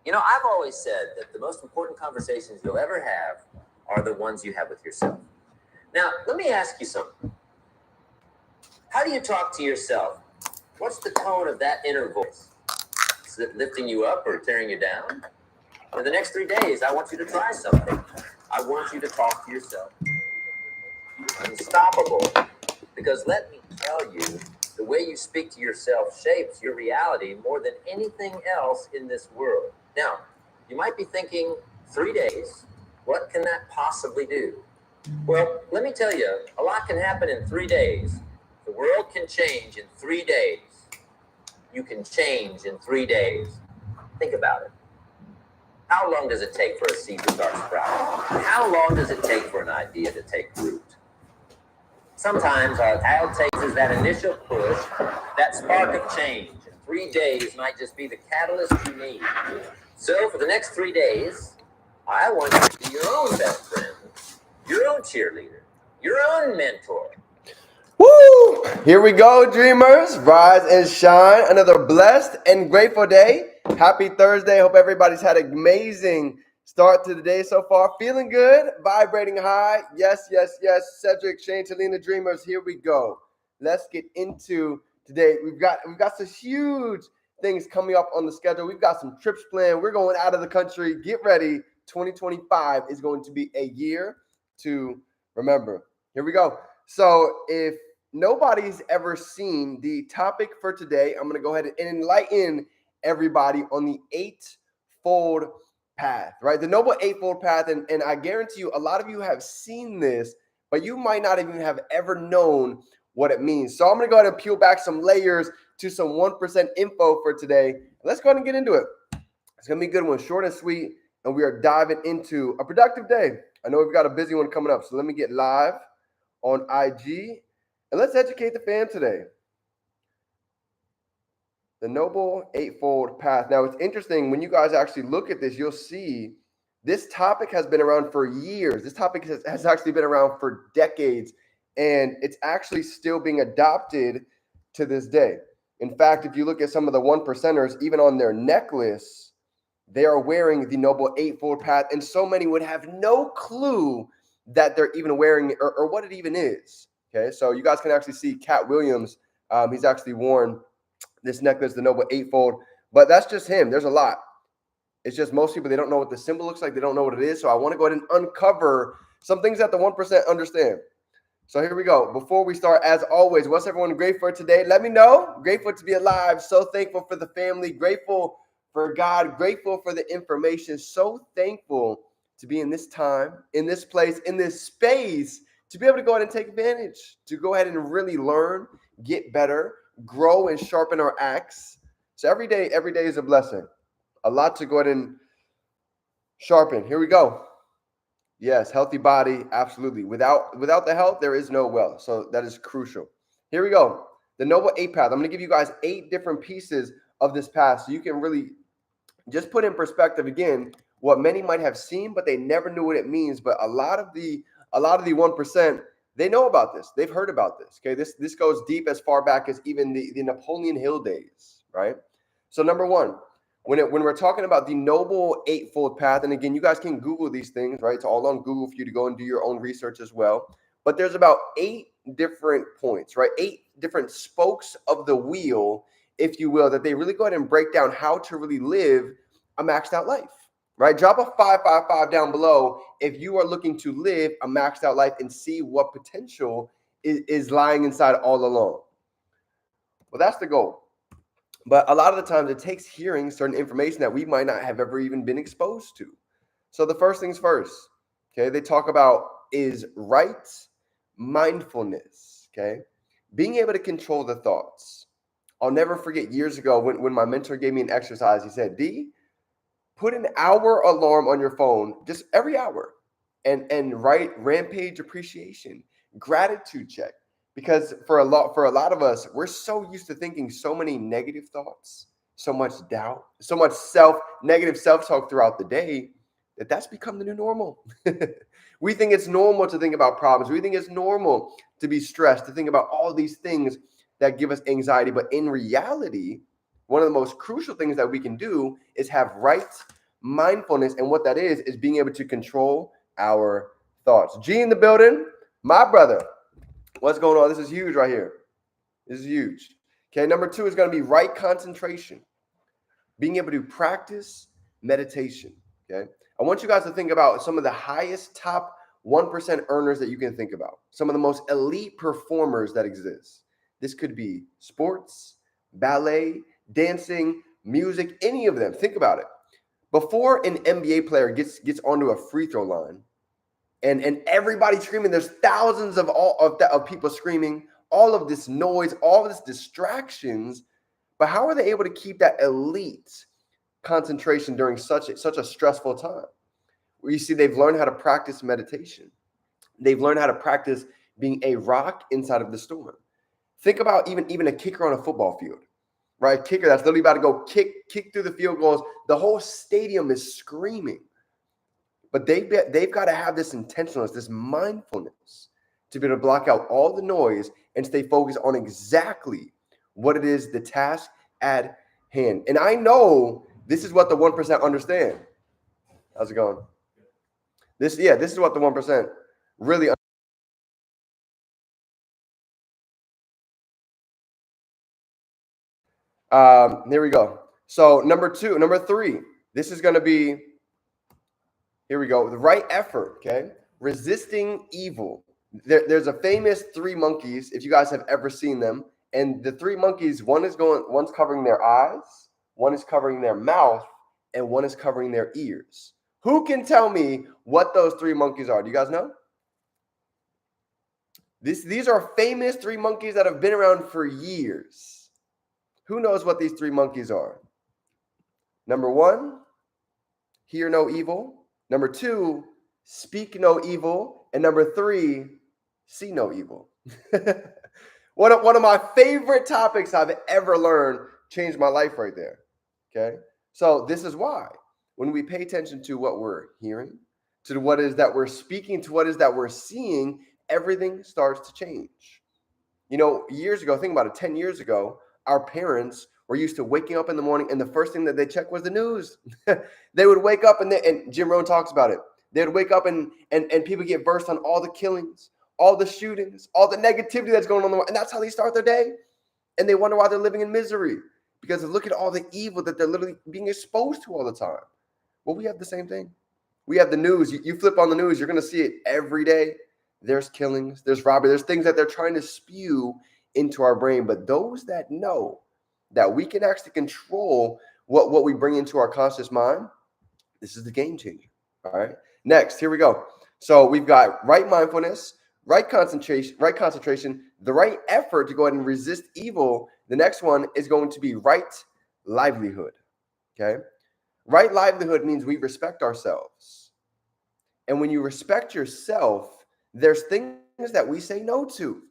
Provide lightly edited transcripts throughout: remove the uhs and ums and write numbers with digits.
You know, I've always said that the most important conversations you'll ever have are the ones you have with yourself. Now, let me ask you something. How do you talk to yourself? What's the tone of that inner voice? Is it lifting you up or tearing you down? For the next 3 days, I want you to try something. I want you to talk to yourself. Unstoppable. Because let me tell you, the way you speak to yourself shapes your reality more than anything else in this world. Now, you might be thinking, 3 days? What can that possibly do? Well, let me tell you, a lot can happen in 3 days. The world can change in 3 days. You can change in 3 days. Think about it. How long does it take for a seed to start sprouting? How long does it take for an idea to take root? Sometimes all it takes is that initial push, that spark of change. And 3 days might just be the catalyst you need. So for the next 3 days, I want you to be your own best friend, your own cheerleader, your own mentor. Woo! Here we go, dreamers. Rise and shine. Another blessed and grateful day. Happy Thursday. Hope everybody's had an amazing start to the day so far. Feeling good, vibrating high. Yes, yes, yes. Cedric, Shane, Talina, dreamers. Here we go. Let's get into today. We've got some huge things coming up on the schedule. We've got some trips planned. We're going out of the country. Get ready. 2025 is going to be a year to remember. Here we go. So if nobody's ever seen the topic for today, I'm going to go ahead and enlighten everybody on the eightfold path, right? The Noble Eightfold Path. And I guarantee you, a lot of you have seen this, but you might not even have ever known what it means. So I'm going to go ahead and peel back some layers to some 1% info for today. Let's go ahead and get into it. It's going to be a good one, short and sweet, and we are diving into a productive day. I know we've got a busy one coming up, so let me get live on IG, and let's educate the fam today. The Noble Eightfold Path. Now, it's interesting when you guys actually look at this, you'll see this topic has been around for years. This topic has actually been around for decades, and it's actually still being adopted to this day. In fact, if you look at some of the one percenters, even on their necklace, they are wearing the Noble Eightfold Path, and so many would have no clue that they're even wearing it or what it even is. Okay, so you guys can actually see Cat Williams. He's actually worn this necklace, the Noble Eightfold, but that's just him. There's a lot. It's just most people, they don't know what the symbol looks like. They don't know what it is. So I want to go ahead and uncover some things that the 1% understand. So here we go. Before we start, as always, what's everyone grateful for today? Let me know. Grateful to be alive. So thankful for the family. Grateful for God. Grateful for the information. So thankful to be in this time, in this place, in this space, to be able to go ahead and take advantage, to go ahead and really learn, get better, grow, and sharpen our axe. So every day is a blessing. A lot to go ahead and sharpen. Here we go. Yes, healthy body, absolutely. Without the health, there is no wealth. So that is crucial. Here we go. The Noble Eight Path. I'm going to give you guys 8 different pieces of this path so you can really just put in perspective again what many might have seen, but they never knew what it means. But a lot of the 1%, they know about this. They've heard about this. Okay, this goes deep as far back as even the Napoleon Hill days, right? So number one, when we're talking about the Noble Eightfold Path, and again, you guys can Google these things, right? It's all on Google for you to go and do your own research as well. But there's about 8 different points, right? 8 different spokes of the wheel, if you will, that they really go ahead and break down how to really live a maxed out life, right? Drop a 555 down below if you are looking to live a maxed out life and see what potential is lying inside all along. Well, that's the goal. But a lot of the times it takes hearing certain information that we might not have ever even been exposed to. So the first things first, okay, they talk about is right mindfulness, okay? Being able to control the thoughts. I'll never forget years ago when my mentor gave me an exercise. He said, D, put an hour alarm on your phone, just every hour, and write rampage appreciation, gratitude check. Because for a lot of us, we're so used to thinking so many negative thoughts, so much doubt, so much negative self-talk throughout the day that's become the new normal. We think it's normal to think about problems. We think it's normal to be stressed, to think about all these things that give us anxiety. But in reality, one of the most crucial things that we can do is have right mindfulness. And what that is being able to control our thoughts. G in the building, my brother. What's going on? This is huge right here. This is huge. Okay, number 2 is going to be right concentration. Being able to practice meditation. Okay, I want you guys to think about some of the highest top 1% earners that you can think about. Some of the most elite performers that exist. This could be sports, ballet, dancing, music, any of them. Think about it. Before an NBA player gets onto a free throw line, and everybody's screaming, there's thousands of people screaming, all of this noise, all of this distractions. But how are they able to keep that elite concentration during such a stressful time? Where you see they've learned how to practice meditation. They've learned how to practice being a rock inside of the storm. Think about even a kicker on a football field, right? A kicker that's literally about to go kick through the field goals. The whole stadium is screaming. But they've got to have this intentionalness, this mindfulness to be able to block out all the noise and stay focused on exactly what it is, the task at hand. And I know this is what the 1% understand. How's it going? This is what the 1% really here we go. So number 3, this is going to be, here we go, the right effort, okay? Resisting evil. There's a famous 3 monkeys, if you guys have ever seen them. And the 3 monkeys, one's covering their eyes, one is covering their mouth, and one is covering their ears. Who can tell me what those 3 monkeys are? Do you guys know? These are famous 3 monkeys that have been around for years. Who knows what these 3 monkeys are? Number 1, hear no evil. Number 2, speak no evil. And number 3, see no evil. One of my favorite topics I've ever learned, changed my life right there. Okay. So this is why when we pay attention to what we're hearing, to what is that we're speaking, to what is that we're seeing, everything starts to change. You know, years ago, think about it, 10 years ago, our parents were used to waking up in the morning and the first thing that they checked was the news. They would wake up and Jim Rohn talks about it. They would wake up and people get versed on all the killings, all the shootings, all the negativity that's going on in the world. And that's how they start their day. And they wonder why they're living in misery because look at all the evil that they're literally being exposed to all the time. Well, we have the same thing. We have the news. You flip on the news, you're going to see it every day. There's killings, there's robbery, there's things that they're trying to spew into our brain. But those that know that we can actually control what we bring into our conscious mind, this is the game changer. All right. Next, here we go. So we've got right mindfulness, right concentration, the right effort to go ahead and resist evil. The next one is going to be right livelihood. Okay. Right livelihood means we respect ourselves. And when you respect yourself, there's things that we say no to.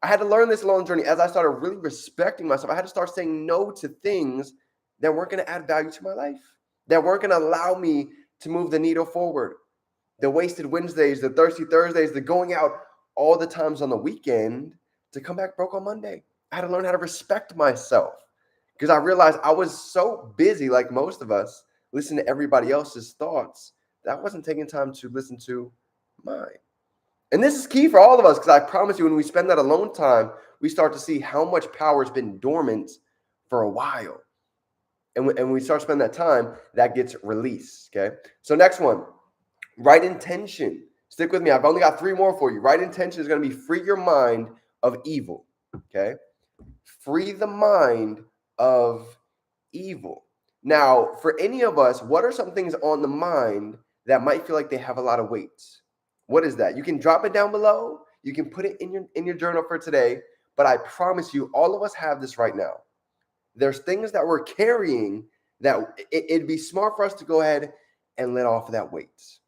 I had to learn this along the journey. As I started really respecting myself, I had to start saying no to things that weren't going to add value to my life, that weren't going to allow me to move the needle forward. The wasted Wednesdays, the thirsty Thursdays, the going out all the times on the weekend to come back broke on Monday. I had to learn how to respect myself because I realized I was so busy, like most of us, listening to everybody else's thoughts that I wasn't taking time to listen to mine. And this is key for all of us because I promise you, when we spend that alone time, we start to see how much power has been dormant for a while. And when we start spending that time, that gets released, okay? So next one, right intention. Stick with me. I've only got 3 more for you. Right intention is going to be free your mind of evil, okay? Free the mind of evil. Now, for any of us, what are some things on the mind that might feel like they have a lot of weight? What is that? You can drop it down below. You can put it in your journal for today. But I promise you, all of us have this right now. There's things that we're carrying that it'd be smart for us to go ahead and let off of that weight.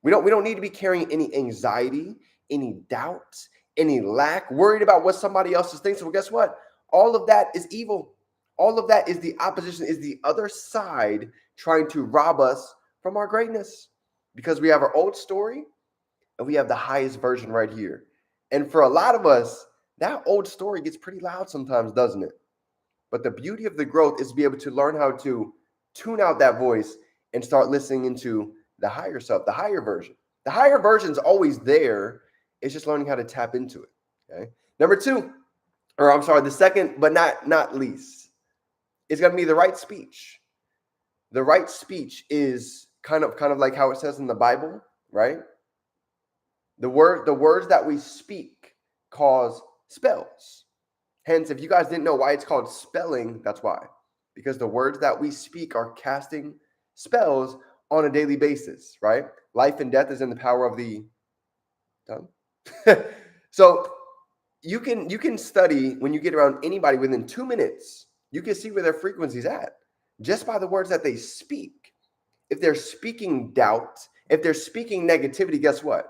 We don't need to be carrying any anxiety, any doubt, any lack, worried about what somebody else is thinking. So guess what? All of that is evil. All of that is the opposition, is the other side trying to rob us from our greatness. Because we have our old story and we have the highest version right here. And for a lot of us, that old story gets pretty loud sometimes, doesn't it? But the beauty of the growth is to be able to learn how to tune out that voice and start listening into the higher self, the higher version. The higher version is always there. It's just learning how to tap into it. Okay. Number two, or I'm sorry, the second, but not least, is going to be the right speech. The right speech is kind of like how it says in the Bible, right? The words that we speak cause spells. Hence, if you guys didn't know why it's called spelling, that's why. Because the words that we speak are casting spells on a daily basis, right? Life and death is in the power of the tongue. So you can study when you get around anybody within 2 minutes, you can see where their frequency's at just by the words that they speak. If they're speaking doubt, if they're speaking negativity, guess what?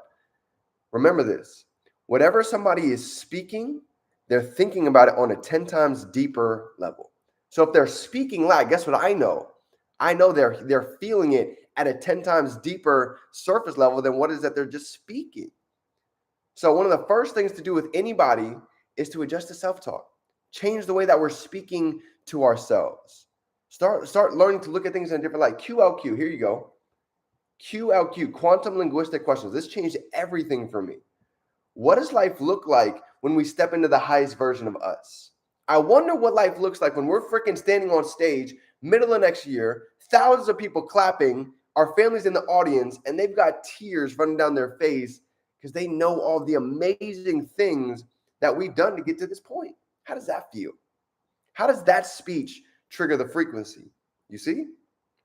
Remember this. Whatever somebody is speaking, they're thinking about it on a 10 times deeper level. So if they're speaking loud, guess what I know? I know they're feeling it at a 10 times deeper surface level than what is that they're just speaking. So one of the first things to do with anybody is to adjust to self-talk. Change the way that we're speaking to ourselves. Start learning to look at things in a different light. QLQ, here you go. QLQ, quantum linguistic questions. This changed everything for me. What does life look like when we step into the highest version of us? I wonder what life looks like when we're freaking standing on stage, middle of next year, thousands of people clapping, our families in the audience, and they've got tears running down their face because they know all the amazing things that we've done to get to this point. How does that feel? How does that speech trigger the frequency? You see?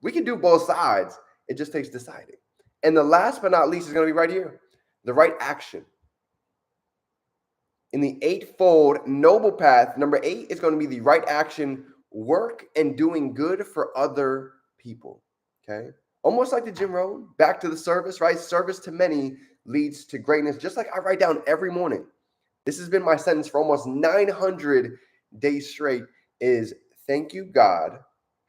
We can do both sides. It just takes deciding. And the last but not least is going to be right here. The right action. In the eightfold noble path, number 8 is going to be the right action, work and doing good for other people. Okay? Almost like the Jim Rohn, back to the service, right? Service to many leads to greatness. Just like I write down every morning. This has been my sentence for almost 900 days straight is thank you, God,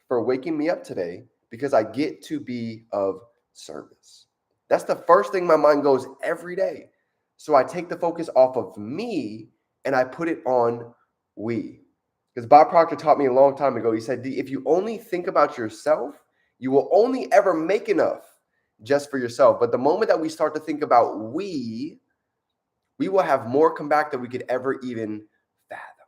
for waking me up today because I get to be of service. That's the first thing my mind goes every day. So I take the focus off of me and I put it on we. Because Bob Proctor taught me a long time ago. He said, if you only think about yourself, you will only ever make enough just for yourself. But the moment that we start to think about we will have more come back than we could ever even fathom.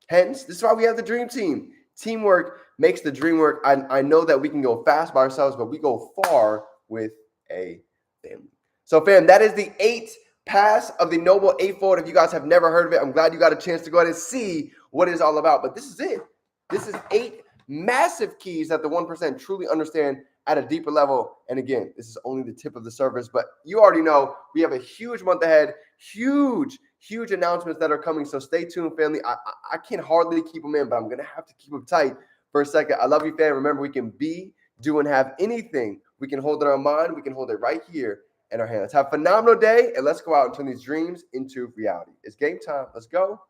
Hence, this is why we have the dream team. Teamwork makes the dream work. I know that we can go fast by ourselves, but we go far with a family. So, fam, that is the 8 paths of the Noble Eightfold. If you guys have never heard of it, I'm glad you got a chance to go ahead and see what it's all about. But this is it. This is 8 massive keys that the 1% truly understand at a deeper level. And again, this is only the tip of the surface, but you already know we have a huge month ahead, huge announcements that are coming. So stay tuned, family. I can hardly keep them in, but I'm going to have to keep them tight for a second. I love you, fam. Remember, we can be, do, and have anything. We can hold it in our mind. We can hold it right here in our hands. Have a phenomenal day, and let's go out and turn these dreams into reality. It's game time. Let's go.